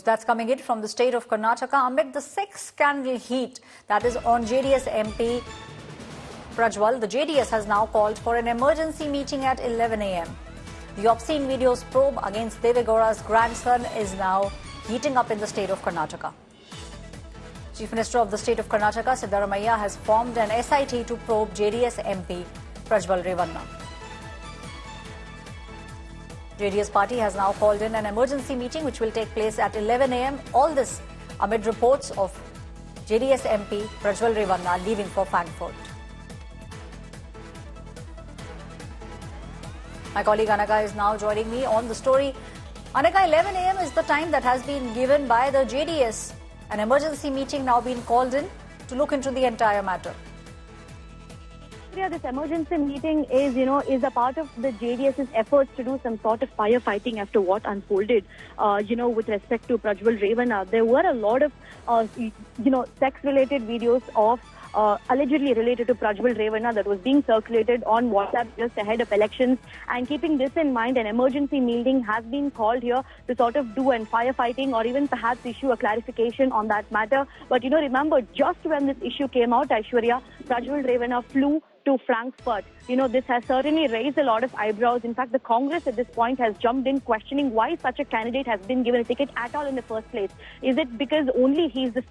news that's coming in from the state of Karnataka amid the sex scandal heat that is on JDS MP Prajwal. The JDS has now called for an emergency meeting at 11 a.m. The obscene videos probe against Devegaura's grandson is now heating up in the state of Karnataka. Chief Minister of the state of Karnataka, Siddaramaiah, has formed an SIT to probe JDS MP Prajwal Revanna. JDS party has now called in an emergency meeting which will take place at 11 a.m. All this amid reports of JDS MP Prajwal Revanna leaving for Frankfurt. My colleague Anaga is now joining me on the story. Anaga, 11 a.m. is the time that has been given by the JDS. An emergency meeting now being called in to look into the entire matter. Yeah, this emergency meeting is a part of the JDS's efforts to do some sort of firefighting after what unfolded, with respect to Prajwal Revanna. There were a lot of, sex-related videos of allegedly related to Prajwal Revanna that was being circulated on WhatsApp just ahead of elections. And keeping this in mind, an emergency meeting has been called here to sort of do an firefighting or even perhaps issue a clarification on that matter. But, remember, just when this issue came out, Aishwarya, Prajwal Revanna flew to Frankfurt. This has certainly raised a lot of eyebrows. In fact, the Congress at this point has jumped in questioning why such a candidate has been given a ticket at all in the first place. Is it because only he's the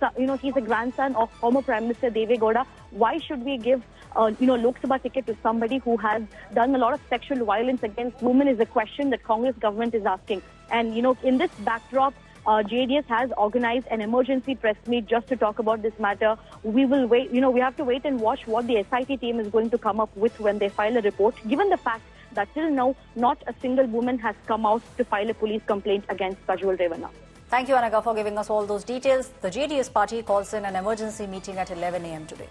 he's a grandson of former Prime Minister Devegaura? Why should we give Lok Sabha ticket to somebody who has done a lot of sexual violence against women? Is a question that Congress government is asking. And in this backdrop, JDS has organized an emergency press meet just to talk about this matter. We will wait, we have to wait and watch what the SIT team is going to come up with when they file a report, given the fact that till now, not a single woman has come out to file a police complaint against Prajwal Revanna. Thank you, Anaga, for giving us all those details. The JDS party calls in an emergency meeting at 11 a.m. today.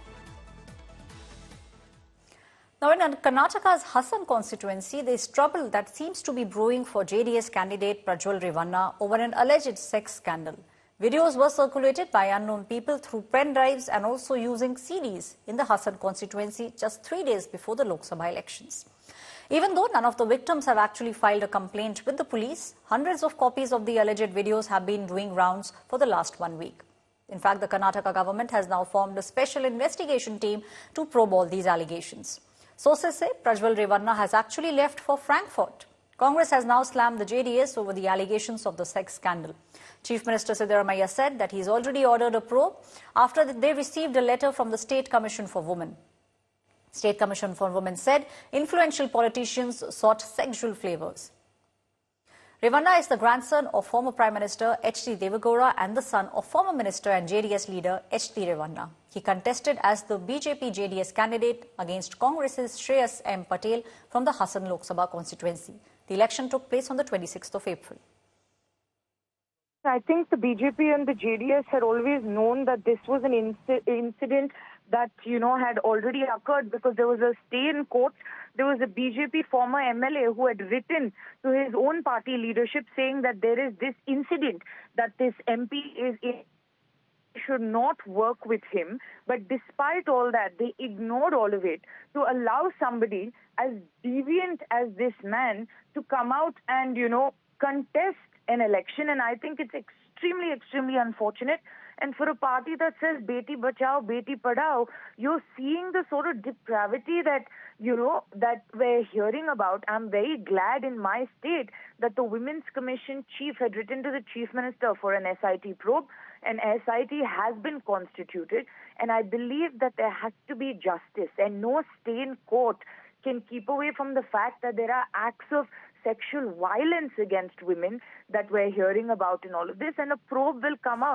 Now, in Karnataka's Hassan constituency, there is trouble that seems to be brewing for JDS candidate Prajwal Revanna over an alleged sex scandal. Videos were circulated by unknown people through pen drives and also using CDs in the Hassan constituency just 3 days before the Lok Sabha elections. Even though none of the victims have actually filed a complaint with the police, hundreds of copies of the alleged videos have been doing rounds for the last 1 week. In fact, the Karnataka government has now formed a special investigation team to probe all these allegations. Sources say Prajwal Revanna has actually left for Frankfurt. Congress has now slammed the JDS over the allegations of the sex scandal. Chief Minister Siddaramaiah said that he's already ordered a probe after they received a letter from the State Commission for Women. State Commission for Women said influential politicians sought sexual favours. Revanna is the grandson of former Prime Minister H.D. Devegaura and the son of former Minister and JDS leader H.D. Revanna. He contested as the BJP-JDS candidate against Congress's Shreyas M. Patel from the Hassan Lok Sabha constituency. The election took place on the 26th of April. I think the BJP and the JDS had always known that this was an incident that, had already occurred because there was a stay in court. There was a BJP former MLA who had written to his own party leadership saying that there is this incident that this MP is in, should not work with him. But despite all that, they ignored all of it to allow somebody as deviant as this man to come out and, contest an election. And I think it's extremely, extremely unfortunate. And for a party that says Beti Bachao, Beti Padhao, you're seeing the sort of depravity that, that we're hearing about. I'm very glad in my state that the Women's Commission chief had written to the Chief Minister for an SIT probe. An SIT has been constituted. And I believe that there has to be justice. And no stay in court can keep away from the fact that there are acts of sexual violence against women that we're hearing about in all of this. And a probe will come out.